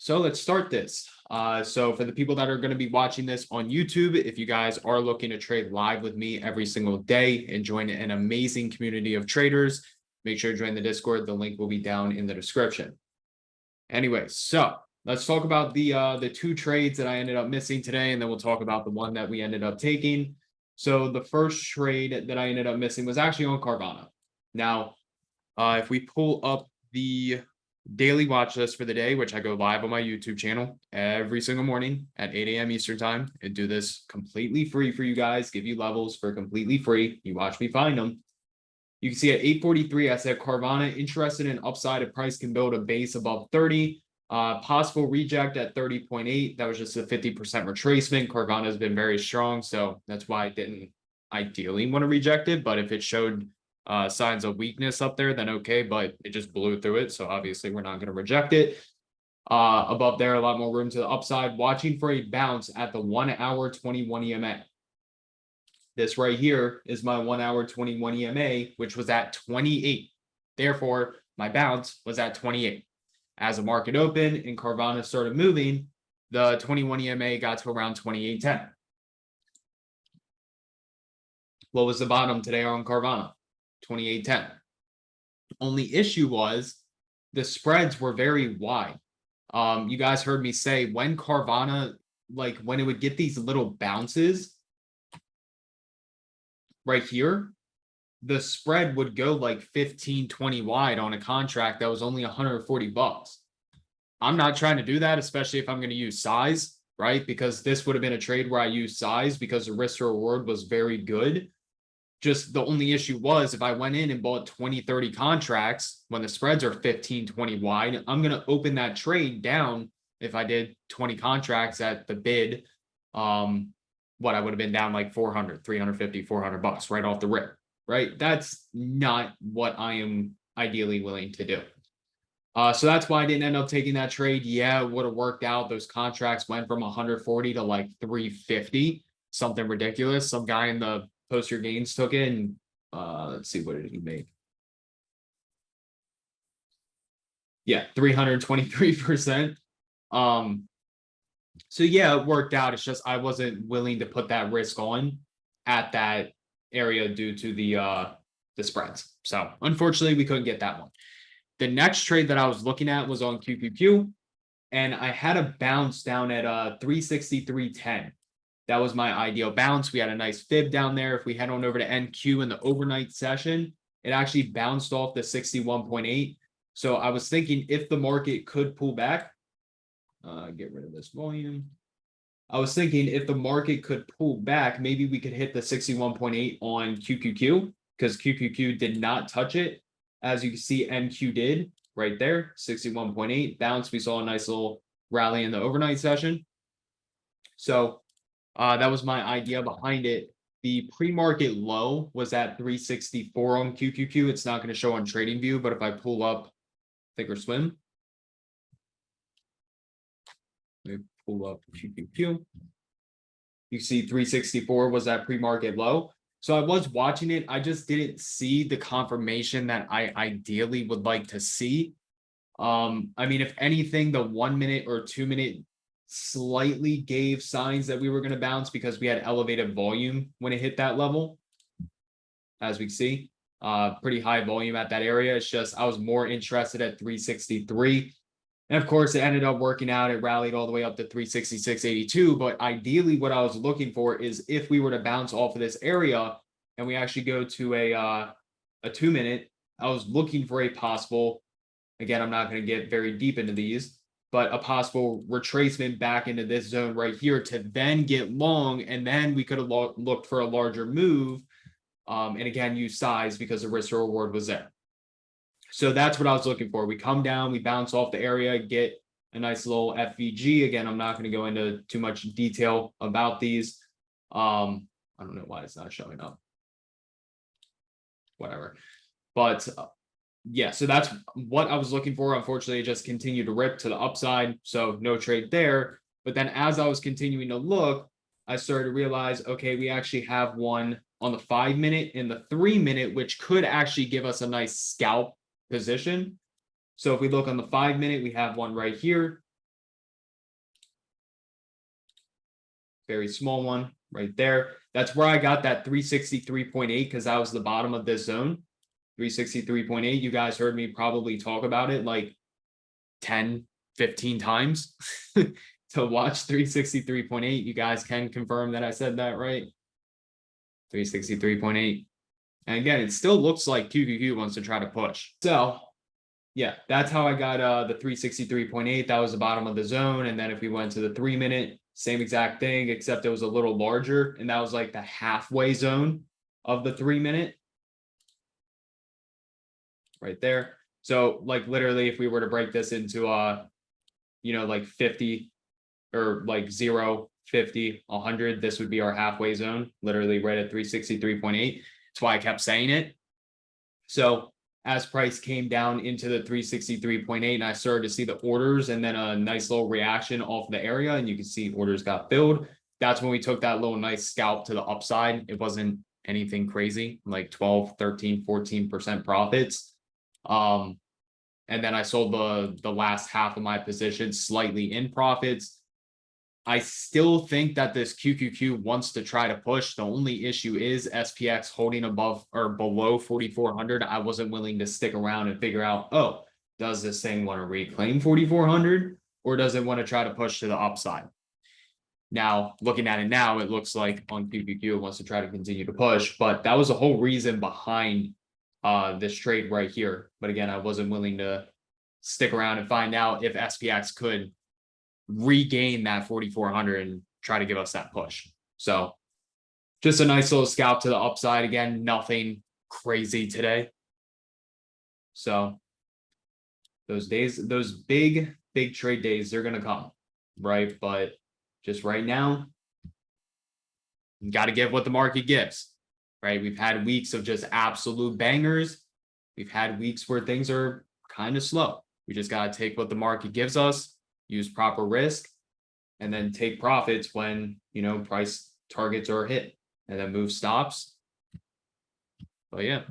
So let's start this. So for the people that are going to be watching this on YouTube, if you guys are looking to trade live with me every single day and join an amazing community of traders, make sure to join the Discord. The link will be down in the description. Anyway, so let's talk about the two trades that I ended up missing today, and then we'll talk about the one that we ended up taking. So the first trade that I ended up missing was actually on Carvana. Now, if we pull up the daily watch list for the day, which I go live on my YouTube channel every single morning at 8 a.m. Eastern time, and do this completely free for you guys, give you levels for completely free. You watch me find them. You can see at 8:43, I said Carvana interested in upside if price can build a base above 30. Possible reject at 30.8. That was just a 50% retracement. Carvana has been very strong, so that's why I didn't ideally want to reject it. But if it showed signs of weakness up there, then okay, but it just blew through it. So obviously we're not going to reject it. Above there, a lot more room to the upside. Watching for a bounce at the 1 hour 21 EMA. This right here is my 1 hour 21 EMA, which was at 28. Therefore, my bounce was at 28. As the market opened and Carvana started moving, the 21 EMA got to around 28.10. What was the bottom today on Carvana? 28.10. Only issue was the spreads were very wide. You guys heard me say when Carvana, like when it would get these little bounces right here, the spread would go like 15, 20 wide on a contract that was only $140. I'm not trying to do that, especially if I'm going to use size, right? Because this would have been a trade where I used size because the risk to reward was very good. Just the only issue was if I went in and bought 20, 30 contracts when the spreads are 15, 20 wide, I'm going to open that trade down. If I did 20 contracts at the bid, what I would have been down like 400, 350, $400 right off the rip, right? That's not what I am ideally willing to do. So that's why I didn't end up taking that trade. Yeah, it would have worked out. Those contracts went from 140 to like 350, something ridiculous. Some guy in the post your gains took it, and let's see, what did he make? Yeah, 323%. So yeah, it worked out. It's just I wasn't willing to put that risk on at that area due to the spreads. So unfortunately, we couldn't get that one. The next trade that I was looking at was on QQQ, and I had a bounce down at 363.10. That was my ideal bounce. We had a nice fib down there. If we head on over to NQ in the overnight session, it actually bounced off the 61.8. So I was thinking if the market could pull back, get rid of this volume. I was thinking if the market could pull back, maybe we could hit the 61.8 on QQQ, because QQQ did not touch it. As you can see, NQ did right there, 61.8 bounce. We saw a nice little rally in the overnight session. So that was my idea behind it. The pre-market low was at 364 on QQQ. It's not going to show on TradingView, but if I pull up ThinkorSwim, let me pull up QQQ. You see 364 was that pre-market low. So I was watching it. I just didn't see the confirmation that I ideally would like to see. I mean, if anything, the 1 minute or 2 minute slightly gave signs that we were going to bounce because we had elevated volume when it hit that level. As we see, pretty high volume at that area. It's just I was more interested at 363. And of course, it ended up working out. It rallied all the way up to 366.82. But ideally, what I was looking for is if we were to bounce off of this area and we actually go to a 2 minute, I was looking for a possible, again, I'm not going to get very deep into these, but a possible retracement back into this zone right here to then get long. And then we could have looked for a larger move. And again, use size because the risk reward was there. So that's what I was looking for. We come down, we bounce off the area, get a nice little FVG. Again, I'm not going to go into too much detail about these. I don't know why it's not showing up. Whatever. But yeah, so that's what I was looking for. Unfortunately, it just continued to rip to the upside. So no trade there. But then as I was continuing to look, I started to realize, okay, we actually have one on the 5 minute and the 3 minute, which could actually give us a nice scalp position. So if we look on the 5 minute, we have one right here. very small one right there. That's where I got that 363.8 because that was the bottom of this zone. 363.8. You guys heard me probably talk about it like 10, 15 times to watch 363.8. You guys can confirm that I said that right. 363.8. And again, it still looks like QQQ wants to try to push. So yeah, that's how I got the 363.8. That was the bottom of the zone. And then if we went to the 3-minute, same exact thing, except it was a little larger. And that was like the halfway zone of the 3-minute. Right there. So like literally, if we were to break this into like 50 or like 0, 50, 100, this would be our halfway zone, literally right at 363.8. That's why I kept saying it. So as price came down into the 363.8 and I started to see the orders and then a nice little reaction off the area, and you can see orders got filled. That's when we took that little nice scalp to the upside. It wasn't anything crazy, like 12, 13, 14% profits. And then I sold the last half of my position slightly in profits. I still think that this QQQ wants to try to push. The only issue is SPX holding above or below 4,400. I wasn't willing to stick around and figure out, oh, does this thing want to reclaim 4,400 or does it want to try to push to the upside? Now, looking at it now, it looks like on QQQ, it wants to try to continue to push, but that was the whole reason behind this trade right here. But again, I wasn't willing to stick around and find out if SPX could regain that 4,400 and try to give us that push. So just a nice little scalp to the upside. Again, nothing crazy today. So those days, those big trade days, they're going to come, right? But just right now, you got to give what the market gives, right? We've had weeks of just absolute bangers. We've had weeks where things are kind of slow. We just got to take what the market gives us, use proper risk, and then take profits when, price targets are hit and then move stops. But yeah.